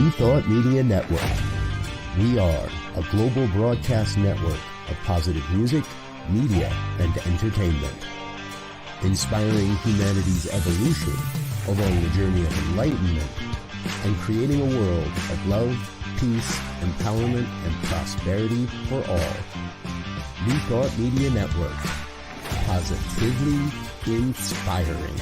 New Thought Media Network. We are a global broadcast network of positive music, media, and entertainment, inspiring humanity's evolution along the journey of enlightenment and creating a world of love, peace, empowerment, and prosperity for all. New Thought Media Network. Positively inspiring.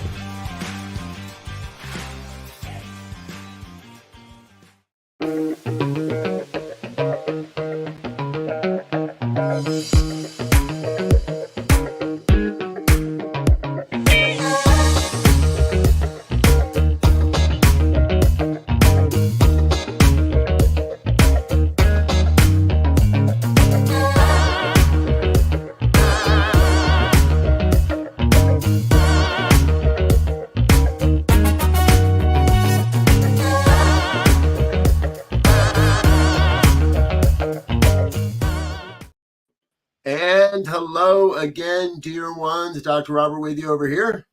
And hello again, dear ones. Dr. Robert with you over here.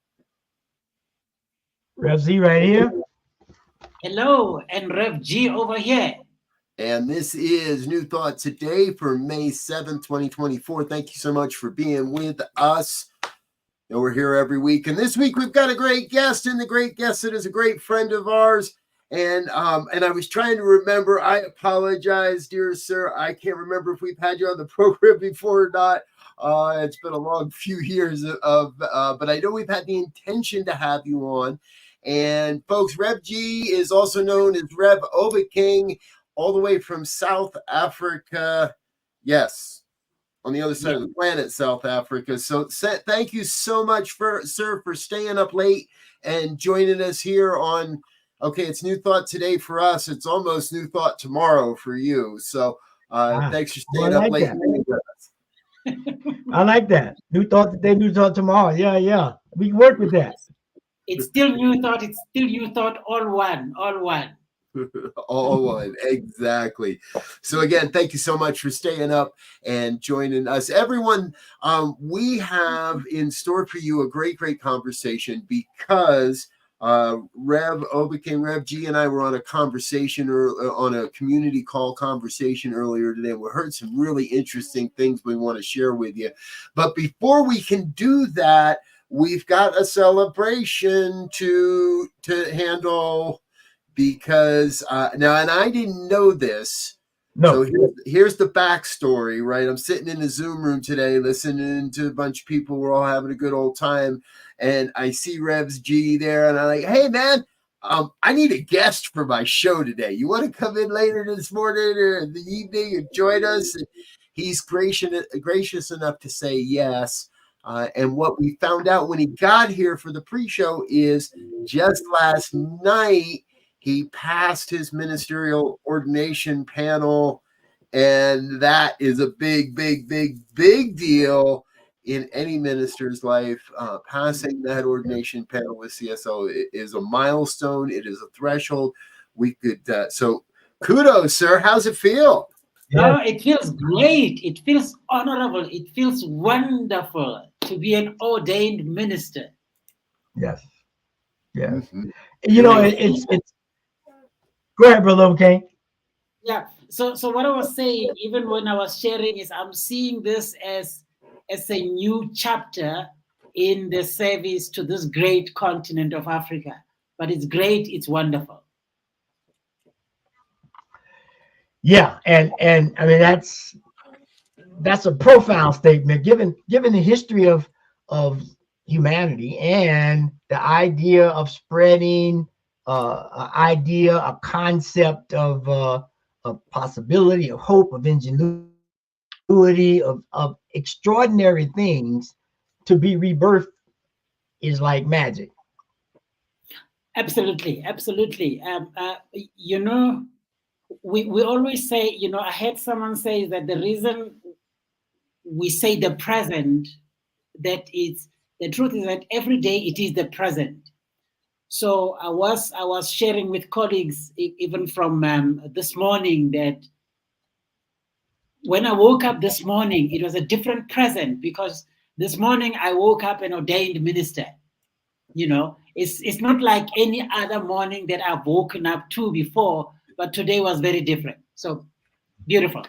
Rev Z right here. Hello, and Rev G over here. And this is New Thought Today for May 7th, 2024. Thank you so much for being with us. And we're here every week. And this week we've got a great guest, and the great guest that is a great friend of ours. And I was trying to remember. I apologize, dear sir. I can't remember if we've had you on the program before or not. It's been a long few years but I know we've had the intention to have you on. And folks, Rev G is also known as Rev Obakeng, all the way from South Africa. Yes, on the other side of the planet, South Africa. So thank you so much, sir, for staying up late and joining us here on. Okay, it's New Thought Today for us. It's almost New Thought tomorrow for you. So thanks for staying up late with us. I like that. New Thought Today, New Thought tomorrow. Yeah. We can work with that. It's still New Thought. It's still New Thought. All one. All one, exactly. So again, thank you so much for staying up and joining us. Everyone, we have in store for you a great conversation because Rev Obakeng, Rev G, and I were on a conversation or on a community call conversation earlier today. We heard some really interesting things we want to share with you. But before we can do that, we've got a celebration to handle because now, and I didn't know this. No. So here's the backstory, right? I'm sitting in the Zoom room today, listening to a bunch of people. We're all having a good old time. And I see Rev G there, and I'm like, hey, man, I need a guest for my show today. You want to come in later this morning or in the evening and join us? And he's gracious enough to say yes. And what we found out when he got here for the pre-show is just last night, he passed his ministerial ordination panel, and that is a big deal in any minister's life. Passing that ordination panel with CSO is a milestone. It is a threshold. We could so kudos, sir. How's it feel? Yeah. It feels great. It feels honorable. It feels wonderful to be an ordained minister. Yes. Mm-hmm. You know, it's. Go ahead, Brother Obakeng. Yeah. So what I was saying, even when I was sharing, is I'm seeing this as a new chapter in the service to this great continent of Africa. But it's great. It's wonderful. Yeah, and I mean that's a profound statement, given the history of humanity and the idea of spreading a concept of a possibility, of hope, of ingenuity, of extraordinary things to be rebirthed is like magic. Absolutely. You know, we always say, you know, I heard someone say that the reason we say the present, that is the truth is that every day it is the present. So I was sharing with colleagues even from this morning that when I woke up this morning, it was a different present because this morning I woke up an ordained minister. You know, it's not like any other morning that I've woken up to before. but today was very different. So beautiful.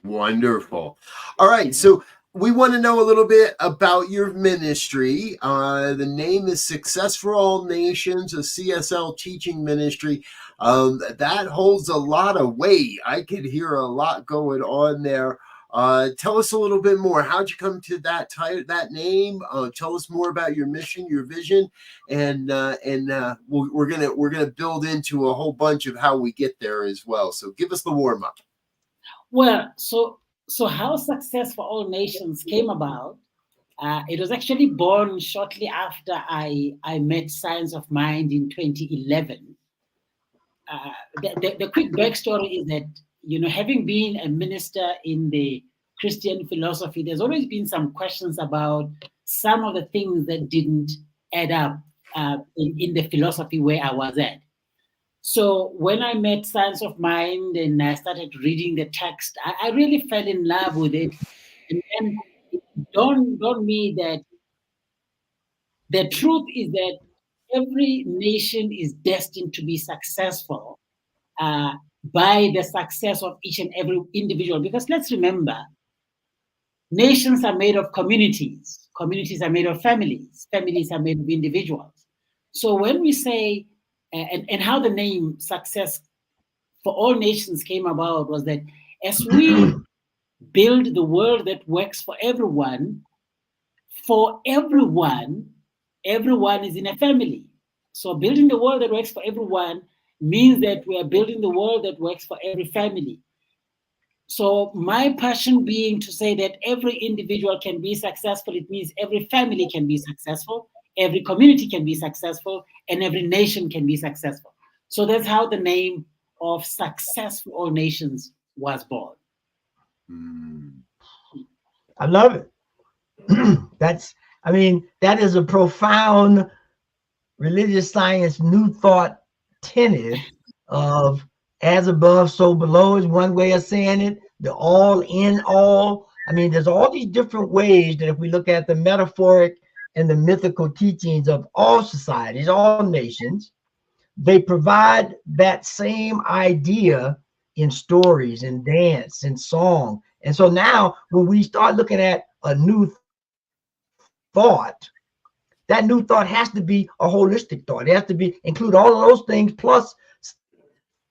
Wonderful. All right. So we want to know a little bit about your ministry. The name is Success for All Nations, a CSL teaching ministry. That holds a lot of weight. I could hear a lot going on there. Tell us a little bit more. How'd you come to that name? Tell us more about your mission, your vision, and we're gonna build into a whole bunch of how we get there as well. So give us the warm up. Well, so how Success for All Nations came about, it was actually born shortly after I met Science of Mind in 2011. The quick backstory is that, having been a minister in the Christian philosophy, there's always been some questions about some of the things that didn't add up in the philosophy where I was at. So when I met Science of Mind and I started reading the text, I really fell in love with it. And then it dawned on me that the truth is that every nation is destined to be successful by the success of each and every individual. Because let's remember, nations are made of communities. Communities are made of families. Families are made of individuals. So when we say, and how the name Success for All Nations came about was that as we build the world that works for everyone is in a family. So building the world that works for everyone means that we are building the world that works for every family. So my passion being to say that every individual can be successful, it means every family can be successful, every community can be successful, and every nation can be successful. So that's how the name of Success for All Nations was born. I love it. That is a profound religious science new thought tenet of as above, so below is one way of saying it. The all in all. There's all these different ways that if we look at the metaphoric and the mythical teachings of all societies, all nations, they provide that same idea in stories and dance and song. And so now when we start looking at a new thought, that new thought has to be a holistic thought. It has to include all of those things plus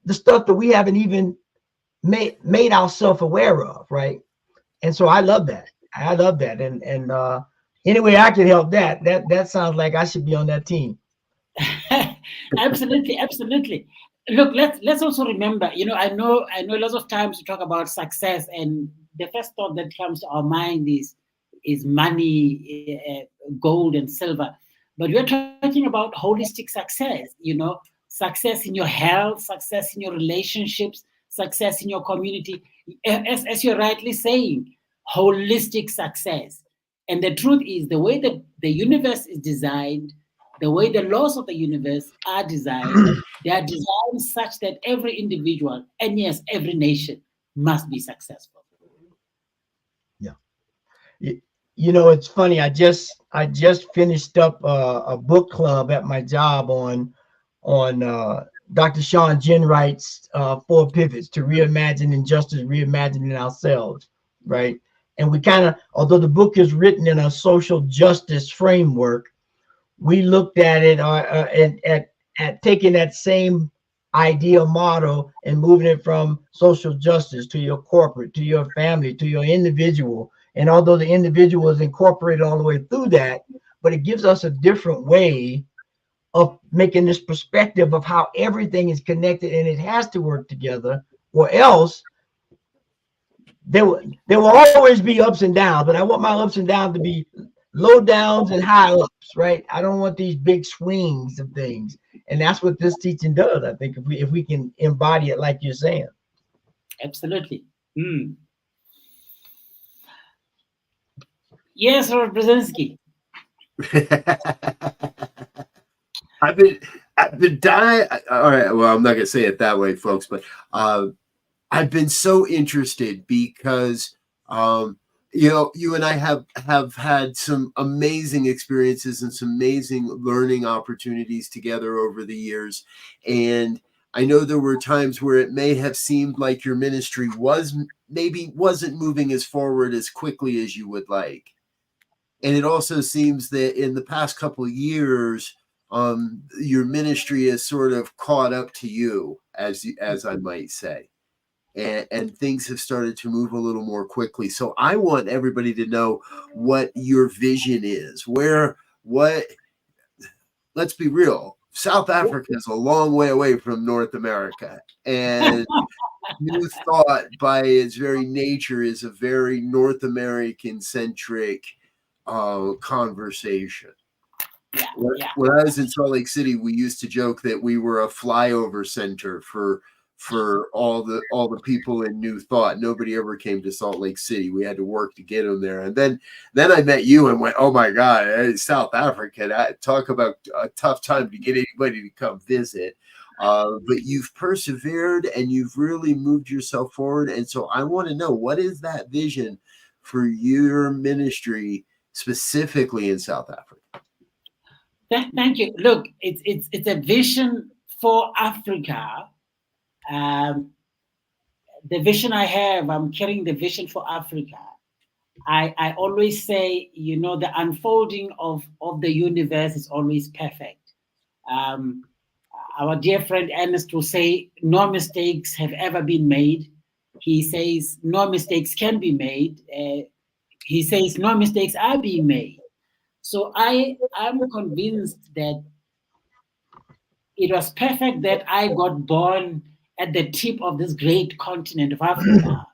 the stuff that we haven't even made ourselves aware of, right? And so I love that. And any way I can help that sounds like I should be on that team. Absolutely. Look, let's also remember, I know lots of times we talk about success and the first thought that comes to our mind is money, gold and silver. But we're talking about holistic success, success in your health, success in your relationships, success in your community. As you're rightly saying, holistic success. And the truth is the way that the universe is designed, the way the laws of the universe are designed, they are designed such that every individual, and yes, every nation must be successful. Yeah. It's funny. I just finished up a book club at my job on Dr. Sean Jenwright's 4 pivots to reimagine injustice, reimagining ourselves, right? And we kind of, although the book is written in a social justice framework, we looked at it at taking that same idea model and moving it from social justice to your corporate, to your family, to your individual. And although the individual is incorporated all the way through that, but it gives us a different way of making this perspective of how everything is connected and it has to work together, or else there will always be ups and downs. But I want my ups and downs to be low downs and high ups, right? I don't want these big swings of things. And that's what this teaching does, I think, if we can embody it like you're saying. Absolutely. Yes, Rev Brzezinski. I've been dying. All right. Well, I'm not gonna say it that way, folks, but I've been so interested because you and I have had some amazing experiences and some amazing learning opportunities together over the years, and I know there were times where it may have seemed like your ministry wasn't moving as forward as quickly as you would like. And it also seems that in the past couple of years, your ministry has sort of caught up to you, as I might say, and things have started to move a little more quickly. So I want everybody to know what your vision is. Let's be real. South Africa is a long way away from North America, and New Thought, by its very nature, is a very North American centric conversation. When I was in Salt Lake City, we used to joke that we were a flyover center for all the people in New Thought. Nobody ever came to Salt Lake City. We had to work to get them there. And then I met you and went, oh my God, South Africa, talk about a tough time to get anybody to come visit. But you've persevered and you've really moved yourself forward. And so I want to know, what is that vision for your ministry specifically in South Africa? Thank you. Look, it's a vision for Africa. The vision I have, I'm carrying the vision for Africa. I always say, the unfolding of the universe is always perfect. Our dear friend Ernest will say, no mistakes have ever been made. He says, no mistakes can be made. He says, no mistakes are being made. So I'm convinced that it was perfect that I got born at the tip of this great continent of Africa.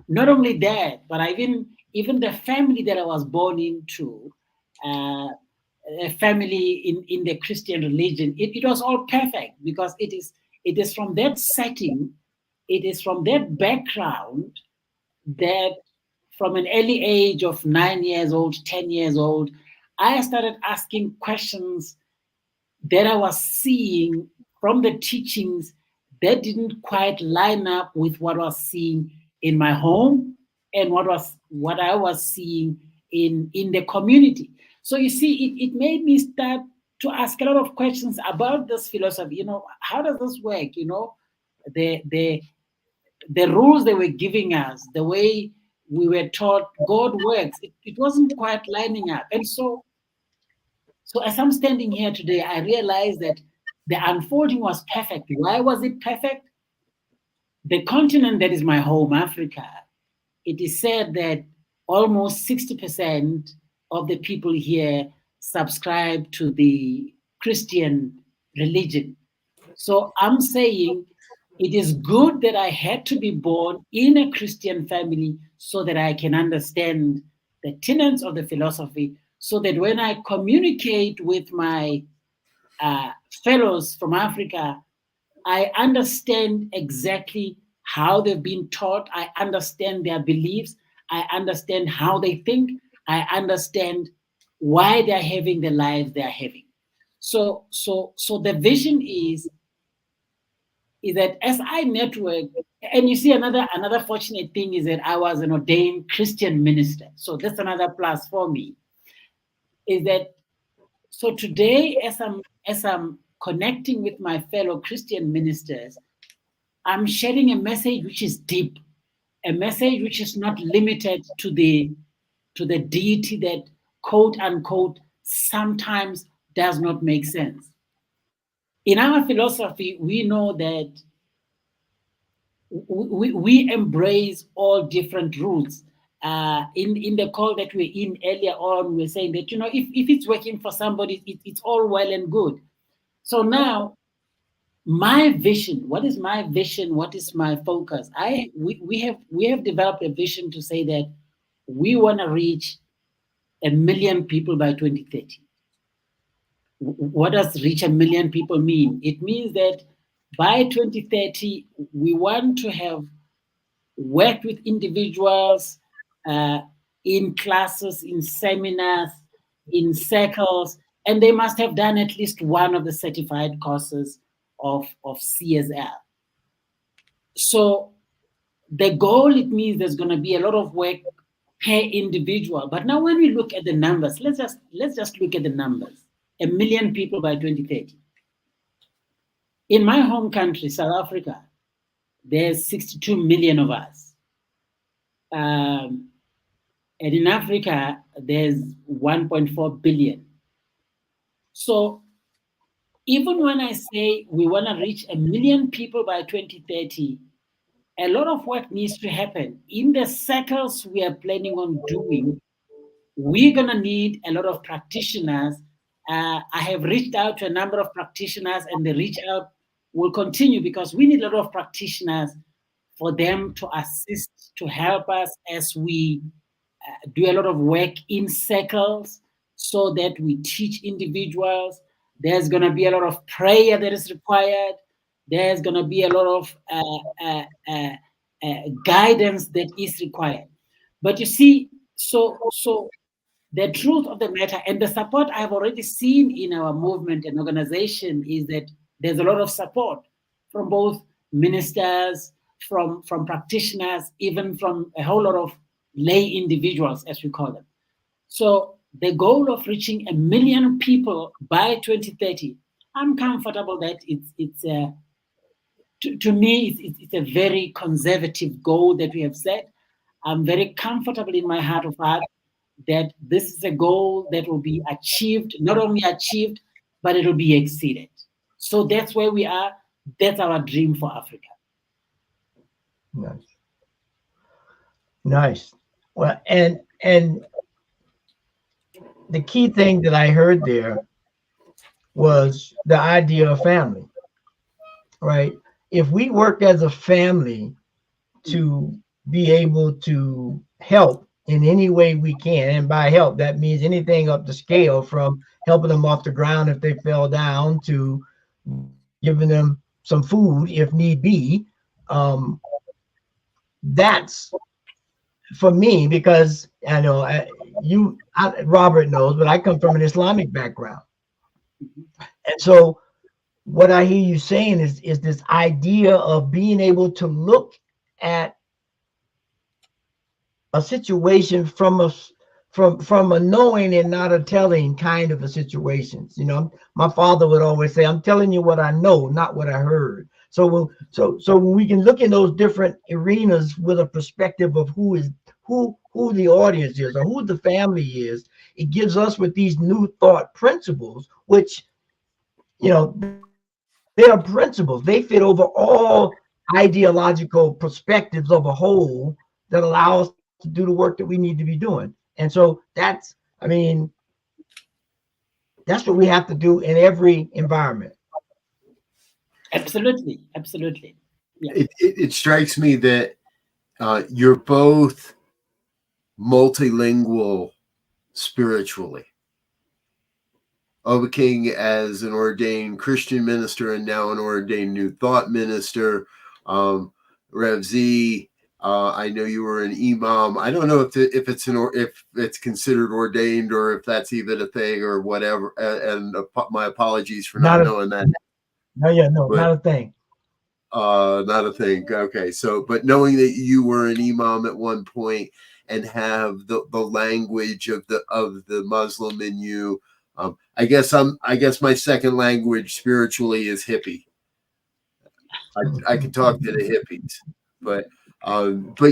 Not only that, but even the family that I was born into, a family in the Christian religion, it was all perfect, because it is from that setting, it is from that background that from an early age of 9 years old, 10 years old, I started asking questions that I was seeing from the teachings that didn't quite line up with what I was seeing in my home and what I was seeing in the community. So you see, it made me start to ask a lot of questions about this philosophy. How does this work? The rules they were giving us, the way we were taught God works, it wasn't quite lining up. And so as I'm standing here today, I realized that the unfolding was perfect. Why was it perfect? The continent that is my home, Africa, it is said that almost 60% of the people here subscribe to the Christian religion. So I'm saying it is good that I had to be born in a Christian family so that I can understand the tenets of the philosophy, so that when I communicate with my fellows from Africa, I understand exactly how they've been taught. I understand their beliefs. I understand how they think. I understand why they're having the lives they're having. So the vision is that as I network, and you see, another fortunate thing is that I was an ordained Christian minister. So that's another plus for me. Is that so today, as I'm connecting with my fellow Christian ministers, I'm sharing a message which is deep, a message which is not limited to the deity that, quote unquote, sometimes does not make sense. In our philosophy, we know that we embrace all different roots. In the call that we're in earlier on, we're saying that, if it's working for somebody, it's all well and good. So now, my vision, what is my vision? What is my focus? We have developed a vision to say that we want to reach 1 million people by 2030. What does reach 1 million people mean? It means that by 2030, we want to have worked with individuals in classes, in seminars, in circles, and they must have done at least one of the certified courses of CSL. So the goal, it means there's going to be a lot of work per individual. But now when we look at the numbers, let's just look at the numbers. 1 million people by 2030. In my home country, South Africa, there's 62 million of us. And in Africa, there's 1.4 billion. So even when I say we want to reach 1 million people by 2030, a lot of work needs to happen. In the circles we are planning on doing, we're going to need a lot of practitioners. I have reached out to a number of practitioners, and the reach out will continue because we need a lot of practitioners for them to assist, to help us as we do a lot of work in circles so that we teach individuals. There's going to be a lot of prayer that is required. There's going to be a lot of guidance that is required. But you see, so the truth of the matter and the support I've already seen in our movement and organization is that there's a lot of support from both ministers, from practitioners, even from a whole lot of lay individuals, as we call them. So the goal of reaching 1 million people by 2030, I'm comfortable that it's to me, it's a very conservative goal that we have set. I'm very comfortable in my heart of heart that this is a goal that will be achieved, not only achieved, but it will be exceeded. So that's where we are. That's our dream for Africa. Nice. Well, and the key thing that I heard there was the idea of family, right? If we work as a family to be able to help in any way we can, and by help, that means anything up the scale from helping them off the ground if they fell down to giving them some food if need be. That's for me, because I know Robert knows, but I come from an Islamic background. And so what I hear you saying is this idea of being able to look at a situation from a knowing and not a telling kind of a situation. You know, my father would always say, I'm telling you what I know, not what I heard. So when we can look in those different arenas with a perspective of who the audience is or who the family is, it gives us with these new thought principles, which, you know, they are principles. They fit over all ideological perspectives of a whole that allow us to do the work that we need to be doing. And so that's what we have to do in every environment. Absolutely. Yeah. It strikes me that you're both multilingual spiritually. Obakeng as an ordained Christian minister and now an ordained New Thought minister. Rev Z, I know you were an imam. I don't know if it's considered ordained or if that's even a thing or whatever. And my apologies for not knowing that. Not a thing. Not a thing. Okay, so but knowing that you were an imam at one point and have the language of the Muslim in you, I guess my second language spiritually is hippie. I can talk to the hippies, but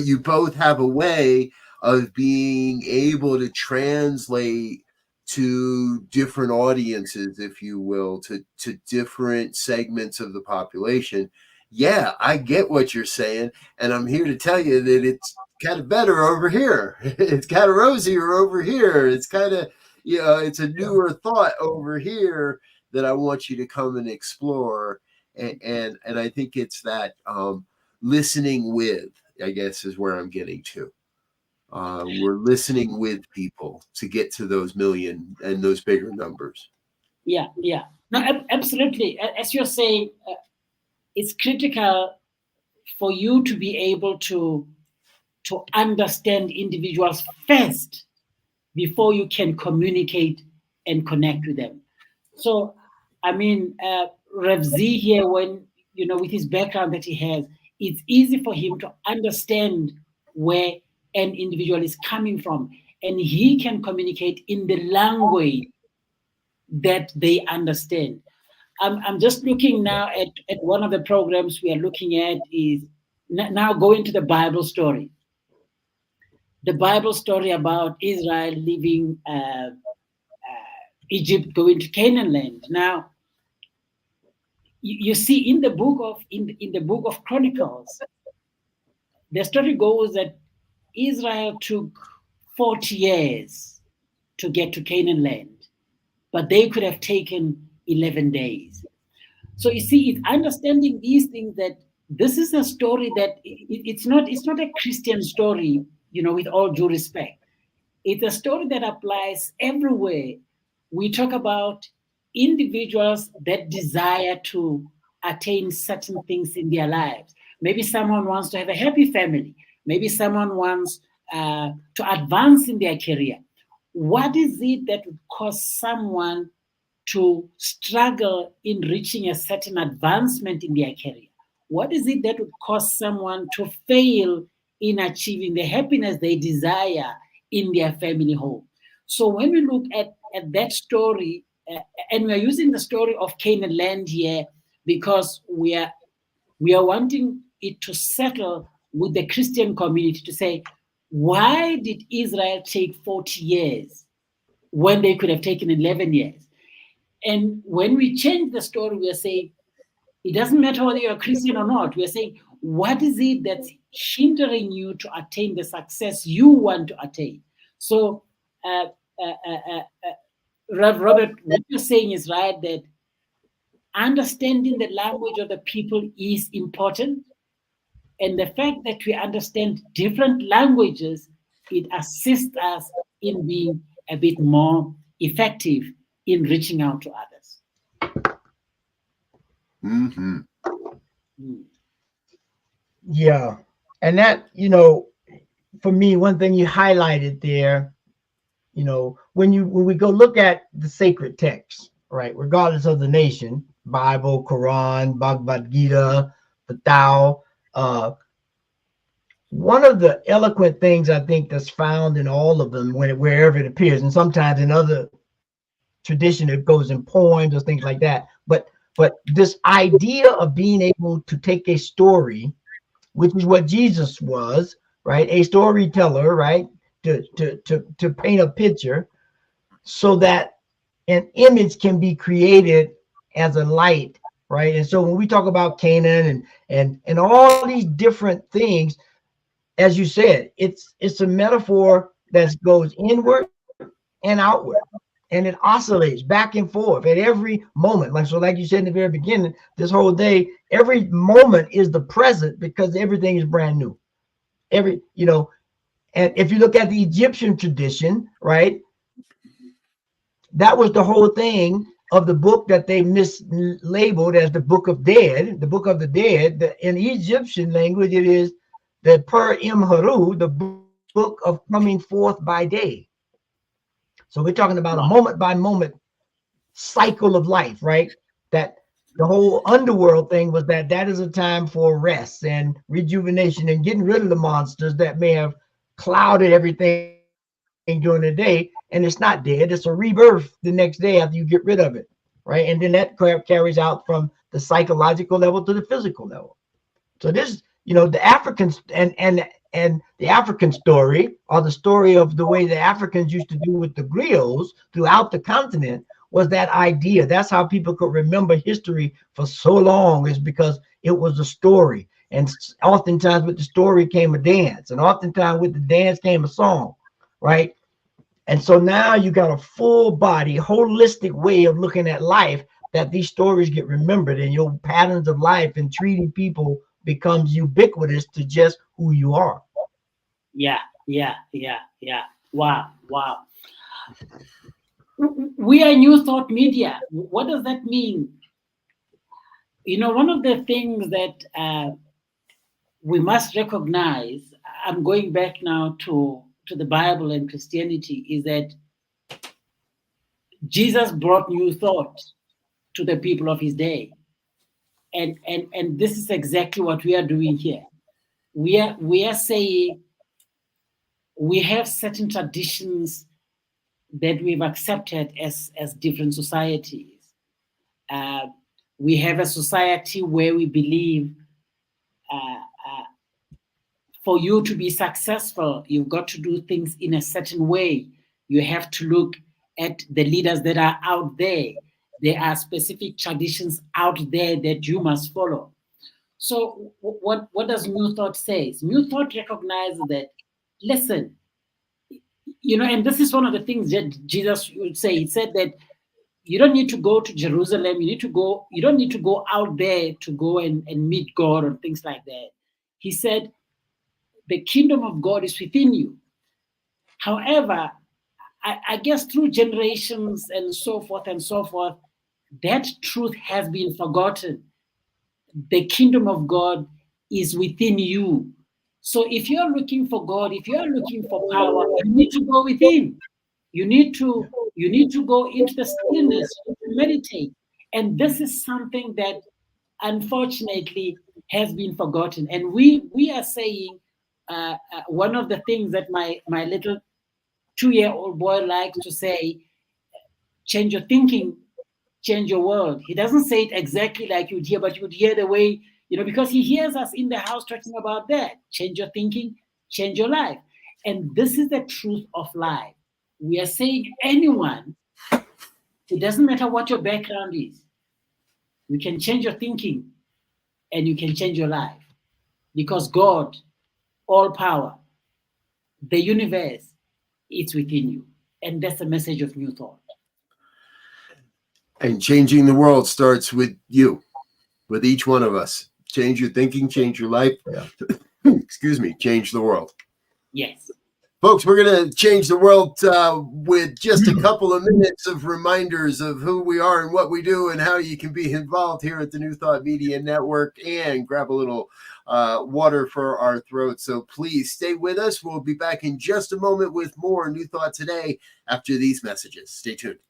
you both have a way of being able to translate to different audiences, if you will, to different segments of the population. Yeah, I get what you're saying, and I'm here to tell you that it's kind of better over here. It's kind of rosier over here. It's kind of, it's a newer thought over here that I want you to come and explore. And I think it's that listening with, I guess, is where I'm getting to. We're listening with people to get to those million and those bigger numbers. Yeah. No, absolutely. As you're saying, it's critical for you to be able to understand individuals first before you can communicate and connect with them. So, I mean, Rev Z here, when, with his background that he has, it's easy for him to understand where an individual is coming from, and he can communicate in the language that they understand. I'm just looking now at one of the programs we are looking at is now going to the Bible story. The Bible story about Israel leaving Egypt, going to Canaan land. Now, you see in the book of Chronicles, the story goes that Israel took 40 years to get to Canaan land, but they could have taken 11 days. So you see, it's understanding these things that this is a story that it's not a Christian story, with all due respect. It's a story that applies everywhere. We talk about individuals that desire to attain certain things in their lives. Maybe someone wants to have a happy family. Maybe someone wants to advance in their career. What is it that would cause someone to struggle in reaching a certain advancement in their career? What is it that would cause someone to fail in achieving the happiness they desire in their family home? So when we look at that story, and we're using the story of Canaan land here because we are wanting it to settle with the Christian community to say, why did Israel take 40 years when they could have taken 11 years? And when we change the story, we are saying, it doesn't matter whether you're a Christian or not. We are saying, what is it that's hindering you to attain the success you want to attain? So, Rev Robert, what you're saying is right, that understanding the language of the people is important. And the fact that we understand different languages, it assists us in being a bit more effective in reaching out to others. Mm-hmm. Yeah. And that, for me, one thing you highlighted there, when we go look at the sacred texts, right, regardless of the nation, Bible, Quran, Bhagavad Gita, the Tao, one of the eloquent things I think that's found in all of them, wherever it appears, and sometimes in other tradition it goes in poems or things like that, but this idea of being able to take a story, which is what Jesus was, right, a storyteller, right, to paint a picture so that an image can be created as a light, right? And so when we talk about Canaan and all these different things, as you said, it's a metaphor that goes inward and outward, and it oscillates back and forth at every moment. Like you said in the very beginning, this whole day, every moment is the present because everything is brand new. And if you look at the Egyptian tradition, right, that was the whole thing of the book that they mislabeled as the Book of Dead, the Book of the Dead. In Egyptian language, it is the Per Imharu, the book of coming forth by day. So we're talking about a moment by moment cycle of life, right? That the whole underworld thing was that is a time for rest and rejuvenation and getting rid of the monsters that may have clouded everything during the day. And it's not dead, it's a rebirth the next day after you get rid of it, right? And then that carries out from the psychological level to the physical level. So this, the Africans and the African story, or the story of the way the Africans used to do with the griots throughout the continent, was that idea. That's how people could remember history for so long, is because it was a story. And oftentimes with the story came a dance, and oftentimes with the dance came a song, right? And so now you got a full body, holistic way of looking at life, that these stories get remembered, and your patterns of life and treating people becomes ubiquitous to just who you are. Yeah. Wow. We are New Thought Media. What does that mean? One of the things that we must recognize, I'm going back now to the Bible and Christianity, is that Jesus brought new thought to the people of his day. And this is exactly what we are doing here. We are saying we have certain traditions that we've accepted as different societies. We have a society where we believe for you to be successful, you've got to do things in a certain way. You have to look at the leaders that are out there. There are specific traditions out there that you must follow. So what does New Thought say? New Thought recognizes that, listen, and this is one of the things that Jesus would say. He said that you don't need to go to Jerusalem. You don't need to go out there to go and meet God or things like that. He said, the kingdom of God is within you. However, I guess through generations and so forth, that truth has been forgotten. The kingdom of God is within you. So if you're looking for God, if you're looking for power, you need to go within. You need to go into the stillness, to meditate. And this is something that unfortunately has been forgotten. And we are saying one of the things that my little 2-year-old boy likes to say, change your thinking, change your world. He doesn't say it exactly like you'd hear, but you would hear the way, because he hears us in the house talking about that. Change your thinking, change your life. And this is the truth of life. We are saying anyone, it doesn't matter what your background is, you can change your thinking and you can change your life. Because God, all power, the universe, it's within you. And that's the message of New Thought. And changing the world starts with you, with each one of us. Change your thinking, change your life. Yeah. Excuse me, change the world. Yes. Folks, we're going to change the world with just a couple of minutes of reminders of who we are and what we do and how you can be involved here at the New Thought Media Network, and grab a little water for our throats. So please stay with us. We'll be back in just a moment with more New Thought Today after these messages. Stay tuned.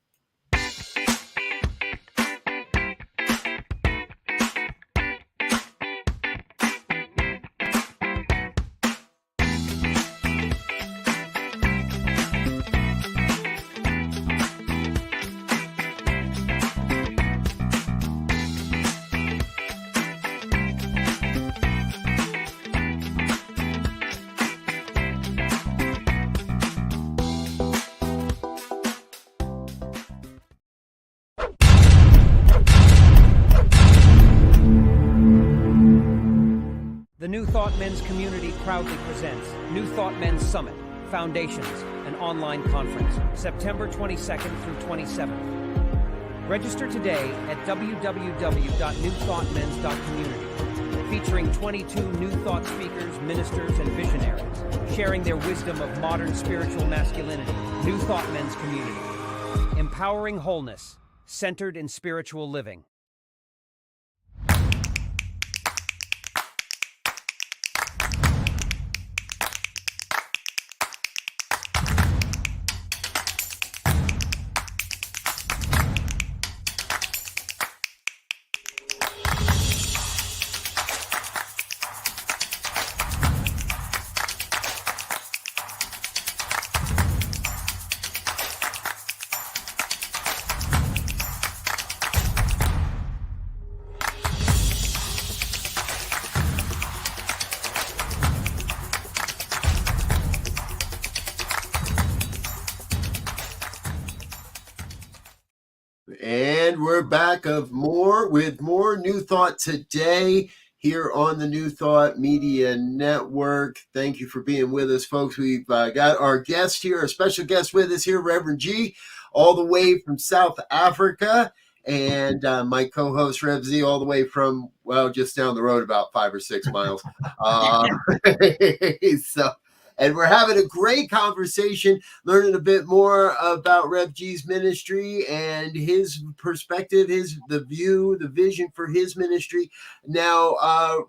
The New Thought Men's community proudly presents New Thought Men's Summit, Foundations, an online conference, September 22nd through 27th. Register today at www.newthoughtmens.community, featuring 22 New Thought speakers, ministers, and visionaries, sharing their wisdom of modern spiritual masculinity. New Thought Men's community, empowering wholeness, centered in spiritual living. And we're back with more New Thought Today here on the New Thought Media Network. Thank you for being with us, folks. We've got our guest here, a special guest with us here, Rev G, all the way from South Africa, and my co-host Rev Z, all the way from, just down the road about 5 or 6 miles. And we're having a great conversation, learning a bit more about Rev G's ministry and his perspective, the vision for his ministry. Now,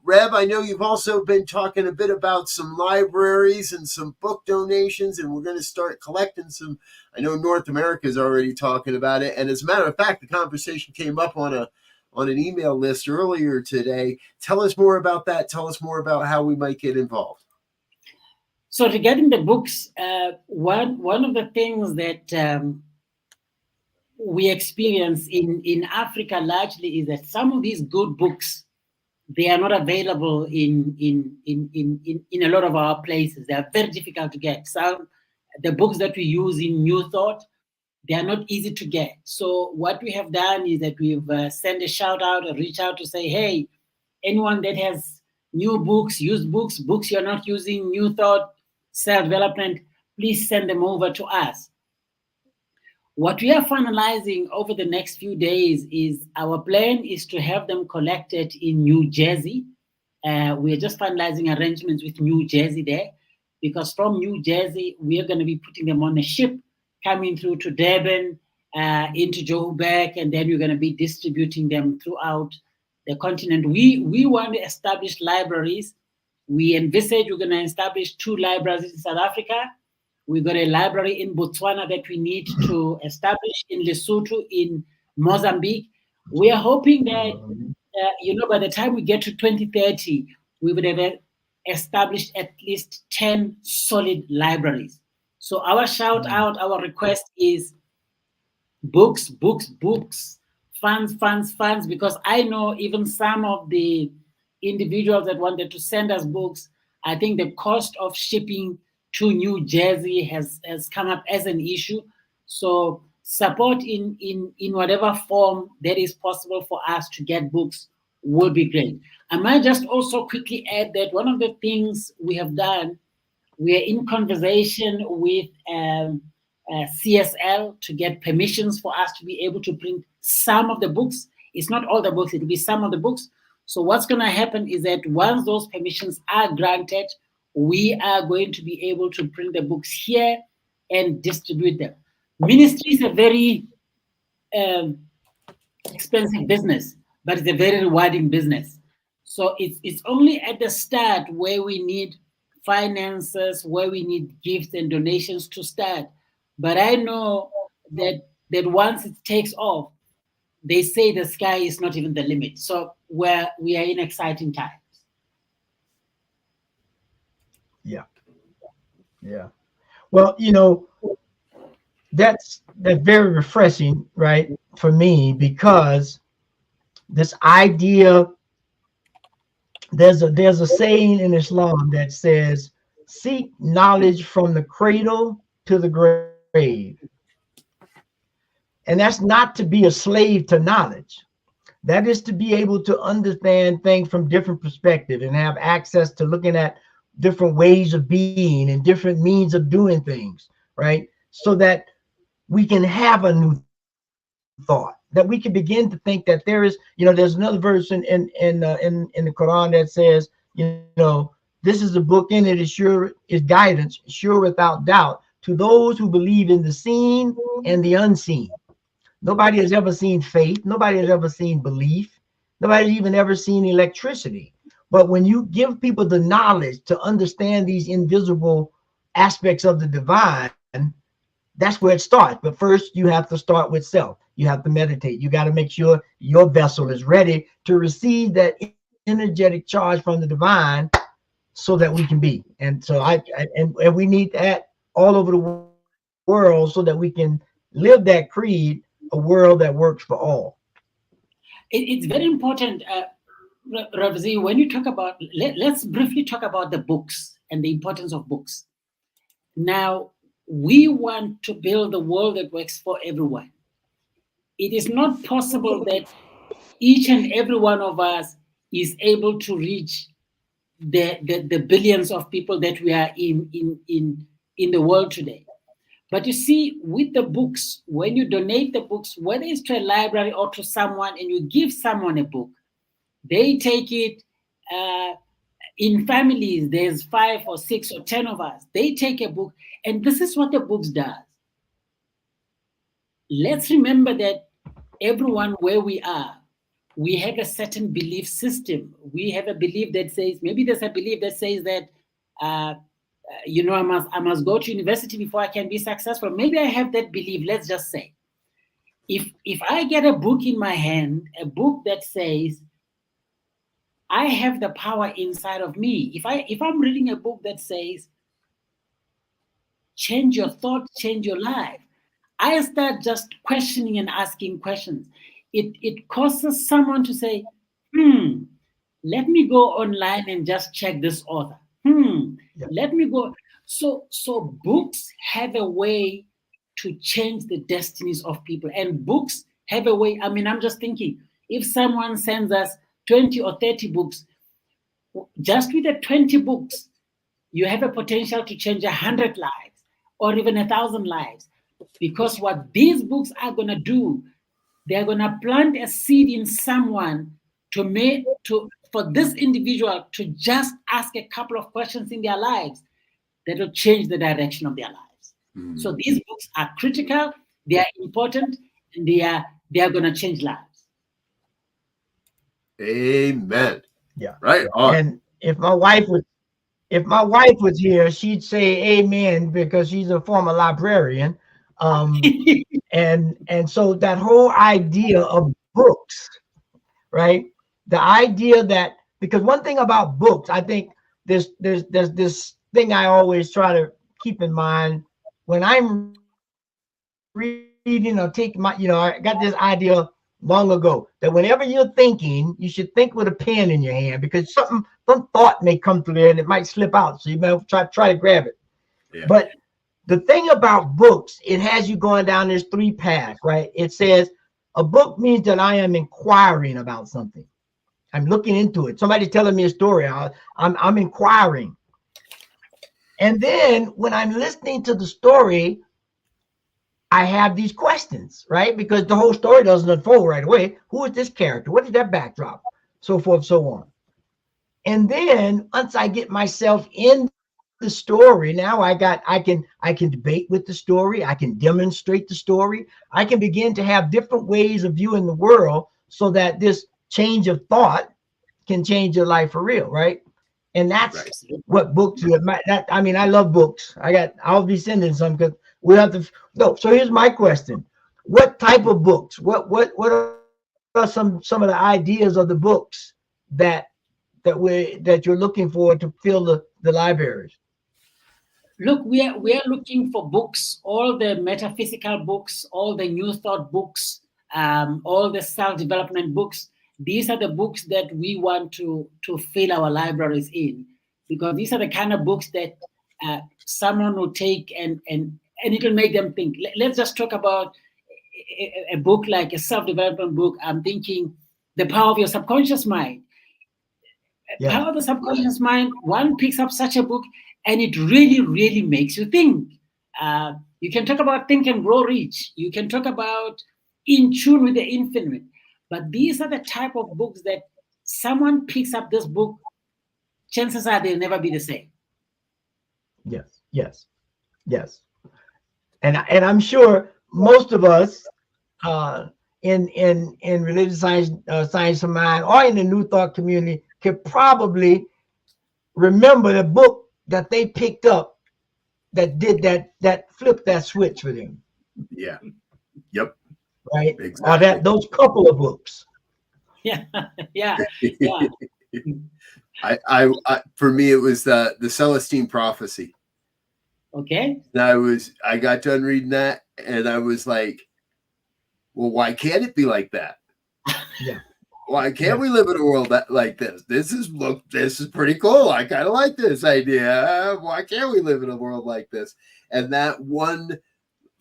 Rev, I know you've also been talking a bit about some libraries and some book donations, and we're going to start collecting some. I know North America is already talking about it. And as a matter of fact, the conversation came up on an email list earlier today. Tell us more about that. Tell us more about how we might get involved. So regarding the books, one of the things that we experience in Africa largely is that some of these good books, they are not available in a lot of our places. They are very difficult to get. Some the books that we use in New Thought, they are not easy to get. So what we have done is that we've sent a shout out or reach out to say, hey, anyone that has new books, used books, books you're not using, New Thought, self-development, please send them over to us. What we are finalizing over the next few days is our plan is to have them collected in New Jersey. We are just finalizing arrangements with New Jersey there, because from New Jersey, we are going to be putting them on a ship coming through to Durban, into Joburg, and then we're going to be distributing them throughout the continent. We want to establish libraries. We envisage we're going to establish 2 libraries in South Africa. We've got a library in Botswana that we need to establish, in Lesotho, in Mozambique. We are hoping that, by the time we get to 2030, we would have established at least 10 solid libraries. So our shout out, our request is books, books, books, funds, funds, funds, because I know even some of the individuals that wanted to send us books, I think the cost of shipping to New Jersey has come up as an issue. So support in whatever form that is possible for us to get books would be great. I might just also quickly add that one of the things we have done, we are in conversation with CSL to get permissions for us to be able to print some of the books. It's not all the books, it will be some of the books. So what's going to happen is that once those permissions are granted, we are going to be able to print the books here and distribute them. Ministry is a very expensive business, but it's a very rewarding business. So it's only at the start where we need finances, where we need gifts and donations to start. But I know that once it takes off, they say the sky is not even the limit. So we are in exciting times. Yeah. Well, that's very refreshing, right, for me, because this idea, there's a saying in Islam that says, seek knowledge from the cradle to the grave. And that's not to be a slave to knowledge. That is to be able to understand things from different perspectives and have access to looking at different ways of being and different means of doing things, right? So that we can have a new thought, that we can begin to think that there is, there's another verse in the Quran that says, this is a book in it is guidance, sure without doubt, to those who believe in the seen and the unseen. Nobody has ever seen faith. Nobody has ever seen belief. Nobody's even ever seen electricity. But when you give people the knowledge to understand these invisible aspects of the divine, that's where it starts. But first, you have to start with self. You have to meditate. You got to make sure your vessel is ready to receive that energetic charge from the divine so that we can be. And so and we need that all over the world so that we can live that creed, a world that works for all. It's very important, Rev Z, when you talk about, let's briefly talk about the books and the importance of books. Now, we want to build a world that works for everyone. It is not possible that each and every one of us is able to reach the billions of people that we are in the world today. But you see, with the books, when you donate the books, whether it's to a library or to someone, and you give someone a book, they take it. In families, there's 5 or 6 or 10 of us. They take a book, and this is what the books does. Let's remember that everyone where we are, we have a certain belief system. We have a belief that says, maybe there's a belief that says that, I must go to university before I can be successful. Maybe I have that belief. Let's just say, if I get a book in my hand, a book that says, I have the power inside of me. If I'm reading a book that says, change your thought, change your life, I start just questioning and asking questions. It causes someone to say, let me go online and just check this author. Yeah. Let me go. So books have a way to change the destinies of people, and books have a way. I mean, I'm just thinking, if someone sends us 20 or 30 books, just with the 20 books, you have a potential to change 100 lives or even 1,000 lives. Because what these books are going to do, they're going to plant a seed in someone for this individual to just ask a couple of questions in their lives that will change the direction of their lives. So these books are critical, they are important, and they are going to change lives. Amen. Yeah. Right on. And if my wife was here, she'd say amen, because she's a former librarian. And so that whole idea of books, right? The idea that, because one thing about books, I think there's this thing I always try to keep in mind when I'm reading or take my, I got this idea long ago that whenever you're thinking, you should think with a pen in your hand, because some thought may come through there and it might slip out. So you might try to grab it. Yeah. But the thing about books, it has you going down this 3 paths, right? It says a book means that I am inquiring about something. I'm looking into it. Somebody's telling me a story. I'm inquiring. And then when I'm listening to the story, I have these questions, right? Because the whole story doesn't unfold right away. Who is this character? What is that backdrop? So forth, so on. And then once I get myself in the story, now I can debate with the story. I can demonstrate the story. I can begin to have different ways of viewing the world, so that this change of thought can change your life for real, right? And that's what books do. I mean, I love books. I'll be sending some, because we have to. No, so here's my question: what type of books? What are some of the ideas of the books that you're looking for to fill the libraries? Look, we are looking for books, all the metaphysical books, all the new thought books, all the self-development books. These are the books that we want to fill our libraries in, because these are the kind of books that someone will take and it'll make them think. Let's just talk about a book like a self-development book. I'm thinking The Power of Your Subconscious Mind. Yeah. Power of the Subconscious Mind, one picks up such a book and it really, really makes you think. You can talk about Think and Grow Rich. You can talk about In Tune with the Infinite. But these are the type of books that someone picks up this book, chances are they'll never be the same. Yes. And I'm sure most of us in religious science, science of mind, or in the New Thought community could probably remember the book that they picked up that did that flipped that switch for them. Yeah. Yep. Right. Exactly. Or those couple of books. Yeah. I for me it was the Celestine Prophecy. Okay. And I got done reading that and I was like, well, why can't it be like that? Yeah. Why can't we live in a world like this? This is pretty cool. I kind of like this idea. Why can't we live in a world like this? And that one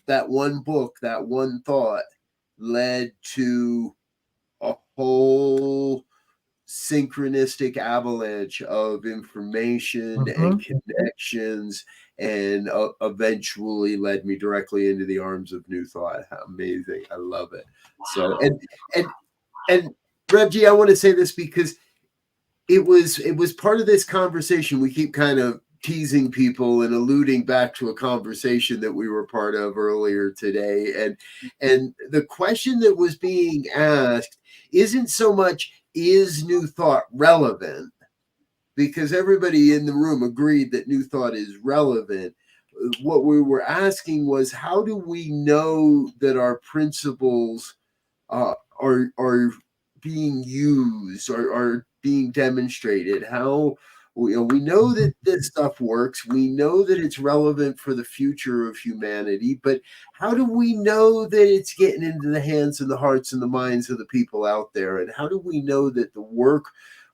book, that one thought led to a whole synchronistic avalanche of information and connections, and eventually led me directly into the arms of New Thought. How amazing. I love it. So, and Rev G, I want to say this because it was part of this conversation. We keep kind of teasing people and alluding back to a conversation that we were part of earlier today. And the question that was being asked isn't so much, is New Thought relevant? Because everybody in the room agreed that New Thought is relevant. What we were asking was, how do we know that our principles are being used or are being demonstrated? How We know that this stuff works. We know that it's relevant for the future of humanity, but how do we know that it's getting into the hands and the hearts and the minds of the people out there? And how do we know that the work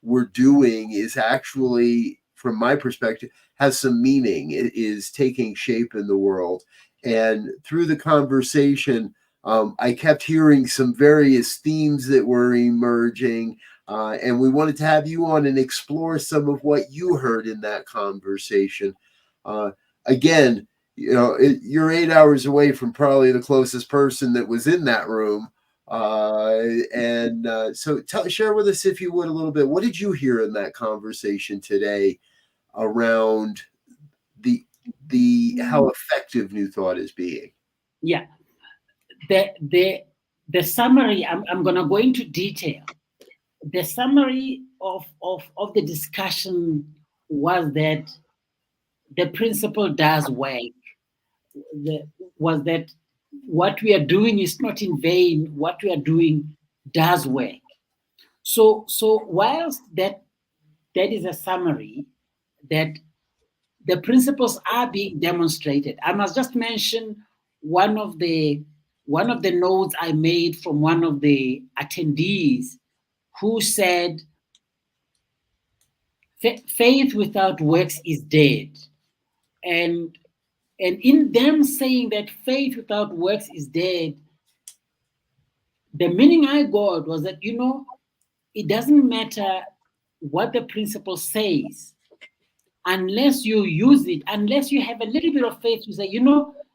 we're doing is actually, from my perspective, has some meaning? It is taking shape in the world. And through the conversation, I kept hearing some various themes that were emerging. And we wanted to have you on and explore some of what you heard in that conversation. Again, you're 8 hours away from probably the closest person that was in that room. So share with us, if you would, a little bit. What did you hear in that conversation today around the how effective New Thought is being? Yeah, the summary. I'm going to go into detail. The summary of the discussion was that the principle does work. Was that what we are doing is not in vain. What we are doing does work. So whilst that is a summary, that the principles are being demonstrated. I must just mention one of the notes I made from one of the attendees, who said, faith without works is dead. And in them saying that faith without works is dead, the meaning I got was that, it doesn't matter what the principle says, unless you use it, unless you have a little bit of faith to say, let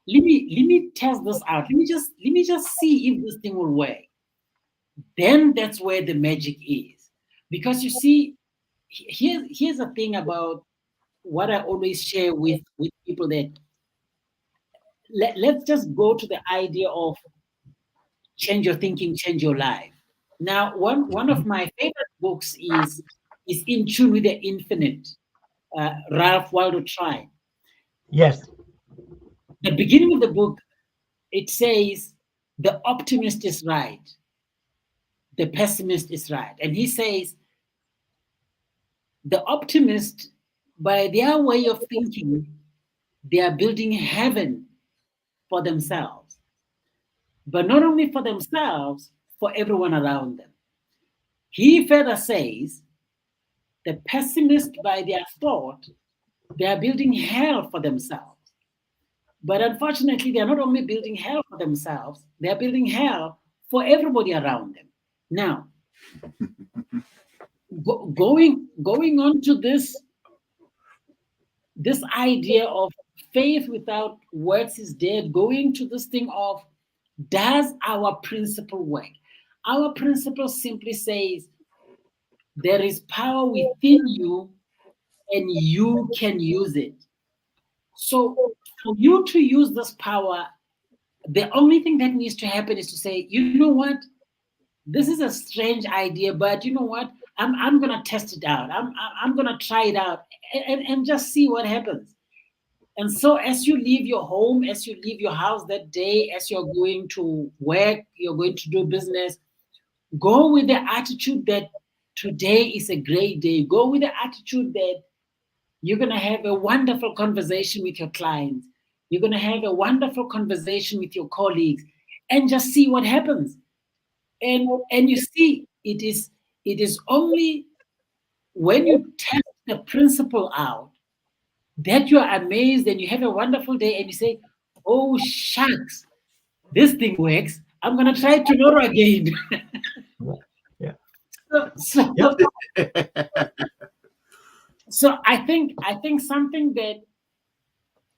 me test this out. Let me just see if this thing will work. Then that's where the magic is. Because you see, here's the thing about what I always share with people, that let's just go to the idea of change your thinking, change your life. Now, one of my favorite books is In Tune with the Infinite, Ralph Waldo Trine. Yes. The beginning of the book, it says, the optimist is right, the pessimist is right. And he says, the optimist, by their way of thinking, they are building heaven for themselves. But not only for themselves, for everyone around them. He further says, the pessimist, by their thought, they are building hell for themselves. But unfortunately, they are not only building hell for themselves, they are building hell for everybody around them. Now, going on to this idea of faith without works is dead, going to this thing of, does our principle work? Our principle simply says, there is power within you and you can use it. So for you to use this power, the only thing that needs to happen is to say, you know what? This is a strange idea, but you know what? I'm gonna test it out. I'm gonna try it out and just see what happens. And so as you leave your home, as you leave your house that day, as you're going to work, you're going to do business, go with the attitude that today is a great day. Go with the attitude that you're going to have a wonderful conversation with your clients. You're going to have a wonderful conversation with your colleagues, and just see what happens. And you see, it is only when you test the principle out that you are amazed and you have a wonderful day and you say, oh, shucks, this thing works. I'm going to try it tomorrow again. Yeah. So I think something that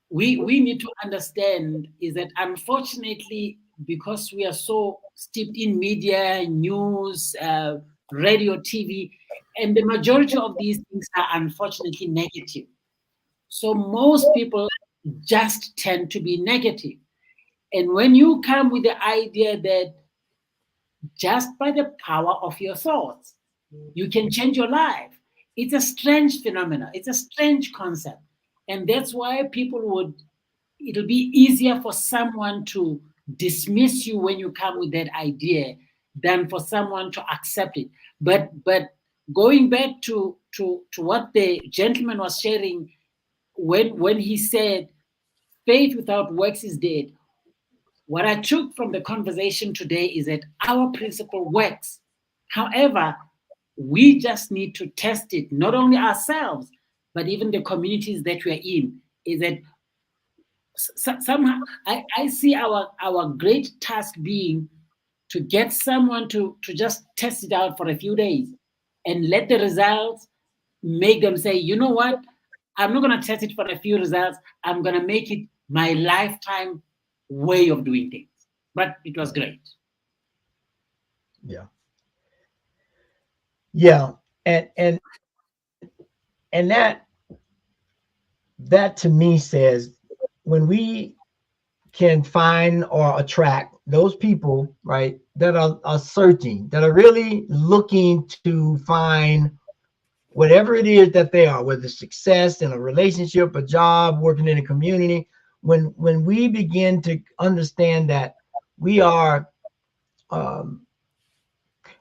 we need to understand is that, unfortunately, because we are so steeped in media, news, radio, TV, and the majority of these things are unfortunately negative. So most people just tend to be negative. And when you come with the idea that just by the power of your thoughts, you can change your life, it's a strange phenomenon. It's a strange concept. And that's why it'll be easier for someone to dismiss you when you come with that idea than for someone to accept it. But going back to what the gentleman was sharing when he said, faith without works is dead. What I took from the conversation today is that our principle works. However, we just need to test it, not only ourselves, but even the communities that we are in. Is that somehow I see our great task being to get someone to just test it out for a few days and let the results make them say, you know what, I'm not going to test it for a few results. I'm going to make it my lifetime way of doing things. But it was great. Yeah. Yeah. And that to me says, when we can find or attract those people, right, that are searching, that are really looking to find whatever it is that they are, whether success in a relationship, a job, working in a community, when we begin to understand that we are,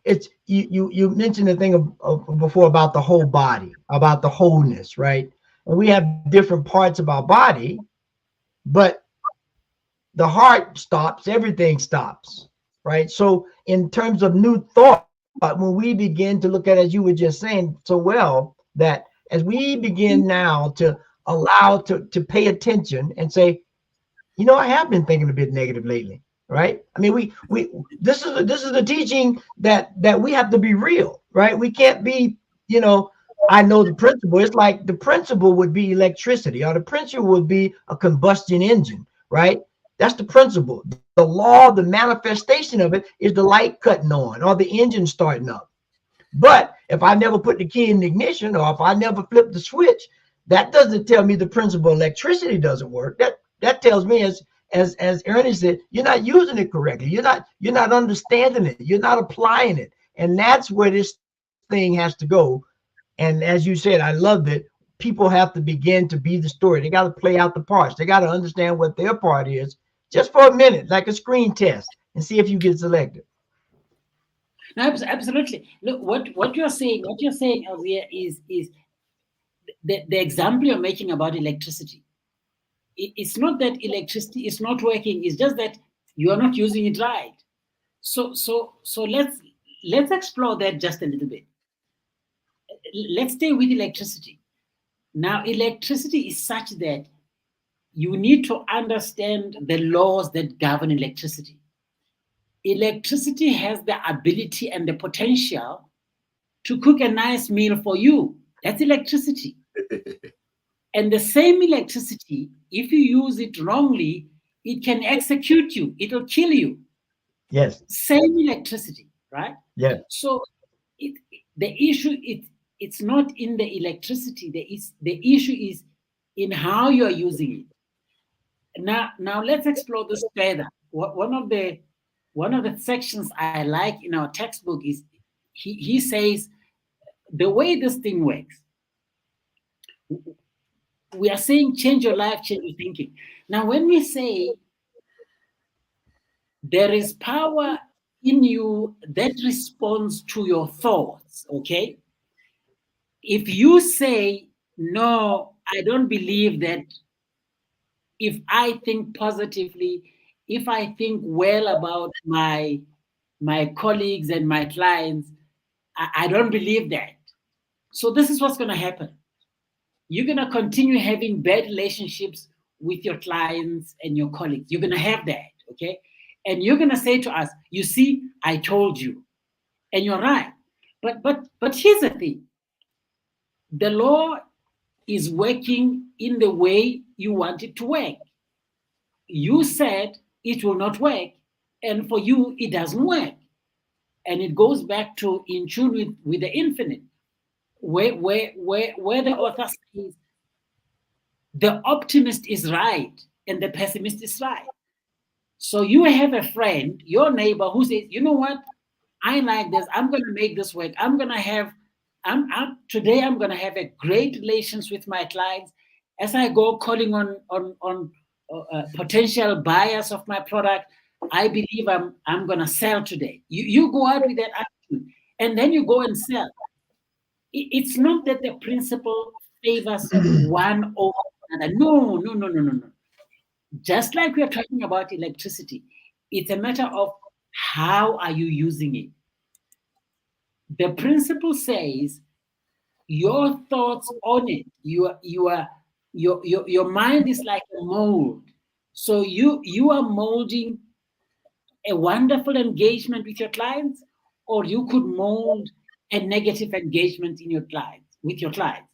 it's you mentioned the thing of before about the whole body, about the wholeness, right? And we have different parts of our body, but the heart stops, everything stops, right? So in terms of new thought, when we begin to look at, as you were just saying so well, that as we begin now to allow to pay attention and say, you know, I have been thinking a bit negative lately, right? I mean, we this is the teaching that we have to be real, right? We can't be, you know, I know the principle. It's like the principle would be electricity, or the principle would be a combustion engine, right? That's the principle. The law, the manifestation of it is the light cutting on or the engine starting up. But if I never put the key in the ignition, or if I never flip the switch, that doesn't tell me the principle of electricity doesn't work. That tells me, as Ernie said, you're not using it correctly. You're not understanding it. You're not applying it. And that's where this thing has to go. And as you said, I loved it. People have to begin to be the story. They got to play out the parts. They got to understand what their part is, just for a minute, like a screen test, and see if you get selected. No, absolutely. Look, what you're saying, Elvia, is the example you're making about electricity. It's not that electricity is not working. It's just that you are not using it right. So let's explore that just a little bit. Let's stay with electricity. Now, electricity is such that you need to understand the laws that govern electricity. Electricity has the ability and the potential to cook a nice meal for you. That's electricity. And the same electricity, if you use it wrongly, it can execute you. It'll kill you. Yes. Same electricity, right? Yeah. So the issue, it's not in the electricity. The issue is in how you are using it. Now let's explore this further. One of the sections I like in our textbook is he says the way this thing works. We are saying change your life, change your thinking. Now, when we say there is power in you that responds to your thoughts, okay? If you say, no, I don't believe that if I think positively, if I think well about my colleagues and my clients, I don't believe that. So this is what's going to happen. You're going to continue having bad relationships with your clients and your colleagues. You're going to have that, okay? And you're going to say to us, you see, I told you. And you're right. But here's the thing. The law is working in the way you want it to work. You said it will not work, and for you, it doesn't work. And it goes back to in tune with the infinite, where the author says the optimist is right and the pessimist is right. So you have a friend, your neighbor, who says, you know what, I like this, I'm going to make this work. Today I'm going to have a great relations with my clients. As I go calling on potential buyers of my product, I believe I'm going to sell today. You go out with that attitude, and then you go and sell. it's not that the principle favors one over another. No. Just like we are talking about electricity, it's a matter of how are you using it. The principle says your thoughts on it. Your mind is like a mold. So you are molding a wonderful engagement with your clients, or you could mold a negative engagement with your clients.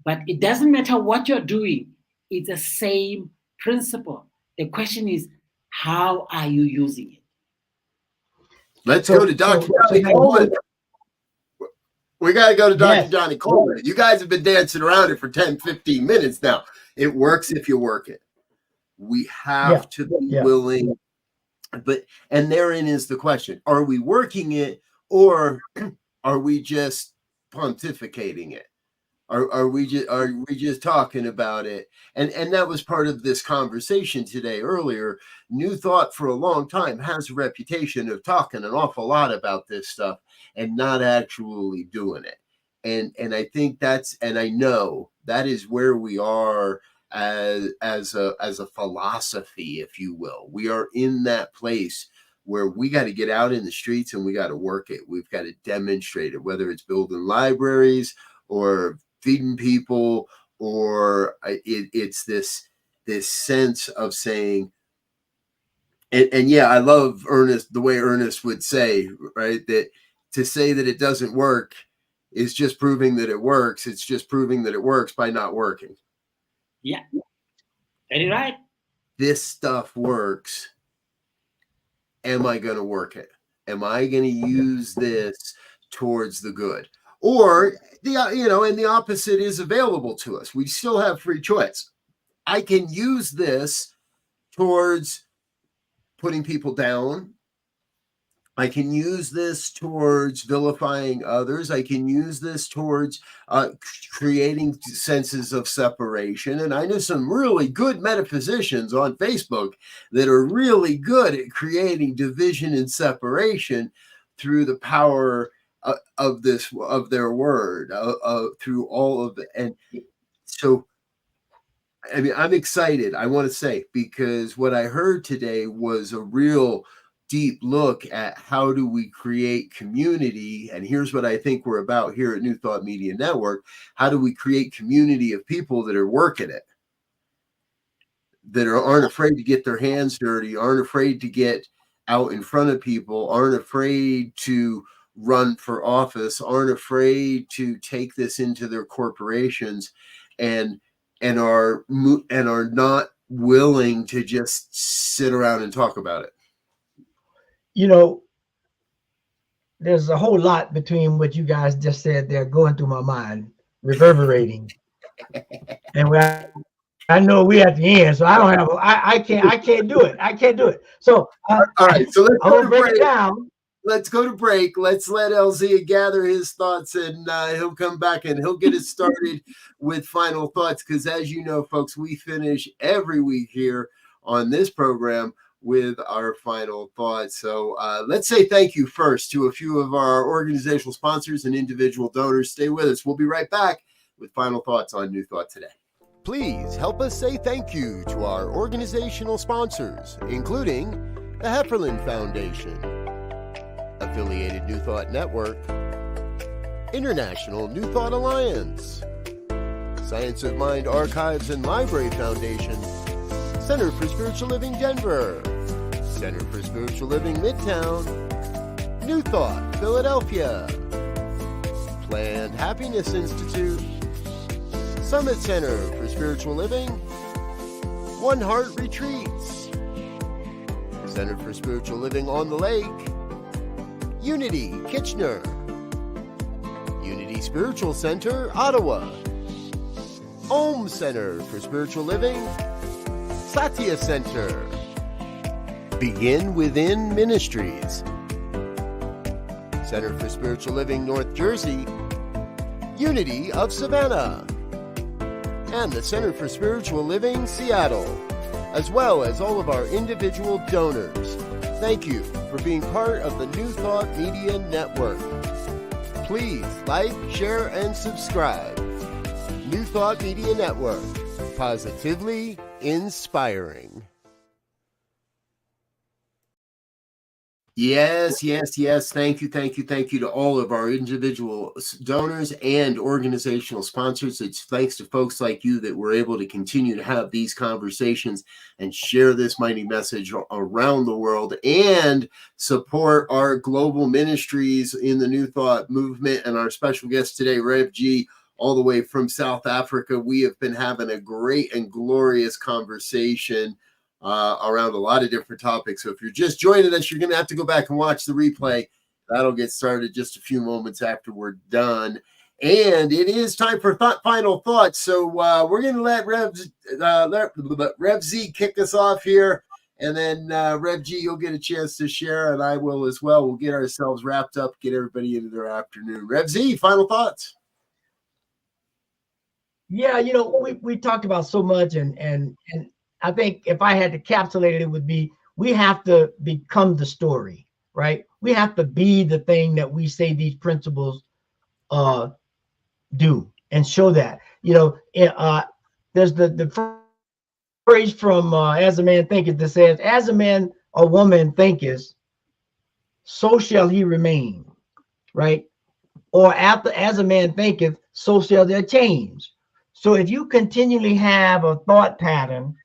But it doesn't matter what you're doing, it's the same principle. The question is, how are you using it? Let's go to Dr. Johnny Coleman. We got to go to Dr. Johnny Coleman. You guys have been dancing around it for 10, 15 minutes now. It works if you work it. We have to be willing. And therein is the question. Are we working it, or are we just pontificating it? Are we just talking about it? And that was part of this conversation today earlier. New Thought for a long time has a reputation of talking an awful lot about this stuff and not actually doing it. And I think and I know that is where we are as a philosophy, if you will. We are in that place where we got to get out in the streets and we got to work it. We've got to demonstrate it, whether it's building libraries or feeding people, or it's this sense of saying, and yeah, I love Ernest, the way Ernest would say, right, that to say that it doesn't work is just proving that it works. It's just proving that it works by not working. Yeah, very right. This stuff works. Am I going to work it? Am I going to use this towards the good? Or and the opposite is available to us. We still have free choice. I can use this towards putting people down. I can use this towards vilifying others. I can use this towards creating senses of separation. And I know some really good metaphysicians on Facebook that are really good at creating division and separation through the power of their word, through all of it. And so, I mean, I'm excited, I want to say, because what I heard today was a real deep look at how do we create community. And here's what I think we're about here at New Thought Media Network. How do we create community of people that are working it, that aren't afraid to get their hands dirty, aren't afraid to get out in front of people, aren't afraid to run for office, aren't afraid to take this into their corporations, and are not willing to just sit around and talk about it. You know, there's a whole lot between what you guys just said there going through my mind, reverberating. And I know we're at the end, so I don't have I can't do it. I can't do it. So all right, so let's go to break. Down. Let's go to break. Let's let LZ gather his thoughts, and he'll come back and he'll get us started with final thoughts. Because as you know, folks, we finish every week here on this program with our final thoughts. So let's say thank you first to a few of our organizational sponsors and individual donors. Stay with us. We'll be right back with final thoughts on New Thought Today. Please help us say thank you to our organizational sponsors, including the Hefferland Foundation, Affiliated New Thought Network, International New Thought Alliance, Science of Mind Archives and Library Foundation, Center for Spiritual Living Denver, Center for Spiritual Living Midtown, New Thought Philadelphia, Planned Happiness Institute, Summit Center for Spiritual Living, One Heart Retreats, Center for Spiritual Living on the Lake, Unity Kitchener, Unity Spiritual Center Ottawa, Om Center for Spiritual Living, Satya Center, Begin Within Ministries, Center for Spiritual Living North Jersey, Unity of Savannah, and the Center for Spiritual Living Seattle, as well as all of our individual donors. Thank you for being part of the New Thought Media Network. please like, share, and subscribe. New Thought Media Network, positively inspiring. Yes. Thank you to all of our individual donors and organizational sponsors. It's thanks to folks like you that we're able to continue to have these conversations and share this mighty message around the world and support our global ministries in the New Thought movement. And our special guest today, Rev G, all the way from South Africa. We have been having a great and glorious conversation around a lot of different topics. So if you're just joining us, you're going to have to go back and watch the replay. That'll get started just a few moments after we're done. And it is time for final thoughts. So we're going to let Rev Z kick us off here. And then Rev G, you'll get a chance to share, and I will as well. We'll get ourselves wrapped up, get everybody into their afternoon. Rev Z, final thoughts. Yeah, we talked about so much, and I think if I had to encapsulate it, it would be we have to become the story, right? We have to be the thing that we say these principles do and show that. There's the phrase from As a Man Thinketh that says, as a man or woman thinketh, so shall he remain, right? Or as a man thinketh, so shall there change. So if you continually have a thought pattern,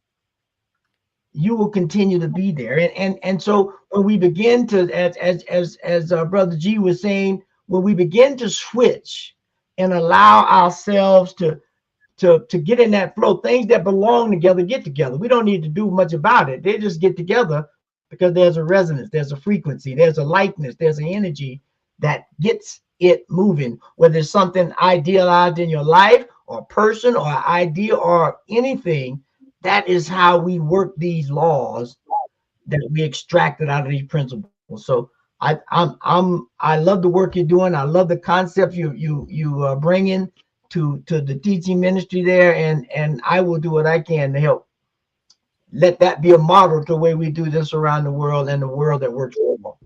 you will continue to be there. And so when we begin to, as Brother G was saying, when we begin to switch and allow ourselves to get in that flow, things that belong together get together. We don't need to do much about it. They just get together because there's a resonance, there's a frequency, there's a likeness, there's an energy that gets it moving. Whether it's something idealized in your life or a person or an idea or anything, that is how we work these laws that we extracted out of these principles. So I love the work you're doing. I love the concept you bring in to the teaching ministry there, and I will do what I can to help let that be a model to the way we do this around the world and the world that works for all.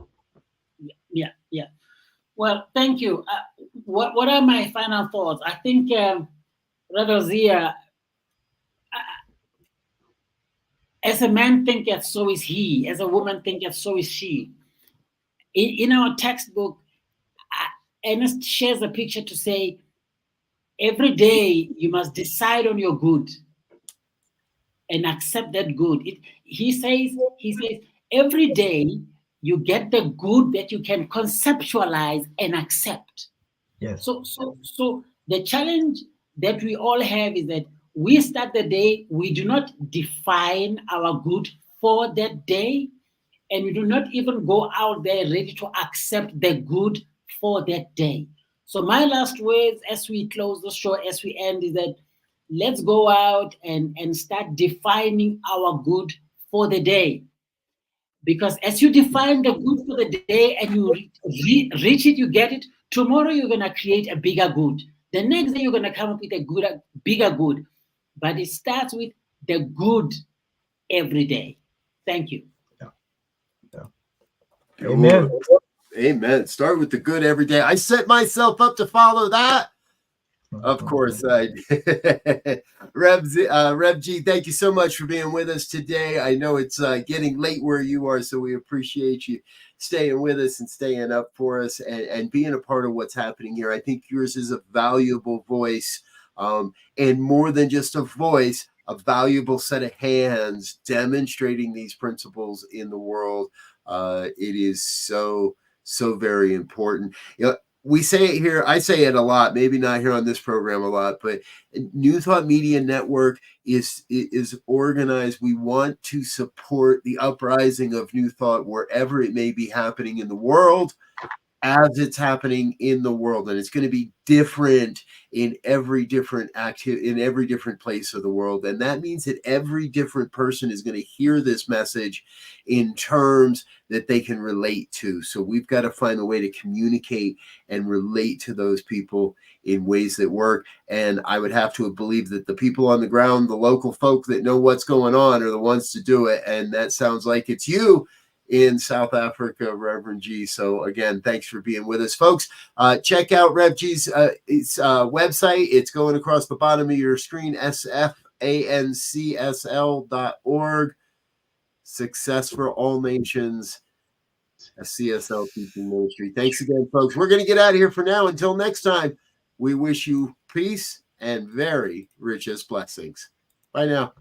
Yeah. Well, thank you. What are my final thoughts? I think Rev Zia, as a man thinketh, so is he. As a woman thinketh, so is she. In our textbook, Ernest shares a picture to say, every day you must decide on your good and accept that good. He says, every day you get the good that you can conceptualize and accept. Yes. So the challenge that we all have is that we start the day, we do not define our good for that day, and we do not even go out there ready to accept the good for that day. So my last words as we close the show, as we end, is that let's go out and start defining our good for the day. Because as you define the good for the day and you reach it, you get it, tomorrow you're going to create a bigger good. The next day you're going to come up with a bigger good. But it starts with the good every day. Thank you. Yeah. Amen. Amen. Start with the good every day. I set myself up to follow that. Of course I did. Rev G, thank you so much for being with us today. I know it's getting late where you are, so we appreciate you staying with us and staying up for us and being a part of what's happening here. I think yours is a valuable voice, and more than just a voice, a valuable set of hands demonstrating these principles in the world. It is so very important. We say it here, I say it a lot, maybe not here on this program a lot, but New Thought Media Network is organized. We want to support the uprising of New Thought wherever it may be happening in the world, as it's happening in the world. And it's going to be different in every different in every different place of the world. And that means that every different person is going to hear this message in terms that they can relate to. So we've got to find a way to communicate and relate to those people in ways that work. And I would have to believe that the people on the ground, the local folk that know what's going on, are the ones to do it. And that sounds like it's you in South Africa, Reverend G. So again, thanks for being with us, folks. Check out Rev G's website. It's going across the bottom of your screen, sfanscsl.org. Success for All Nations, a CSL teaching ministry. Thanks again, folks. We're going to get out of here for now. Until next time, we wish you peace and very richest blessings. Bye now.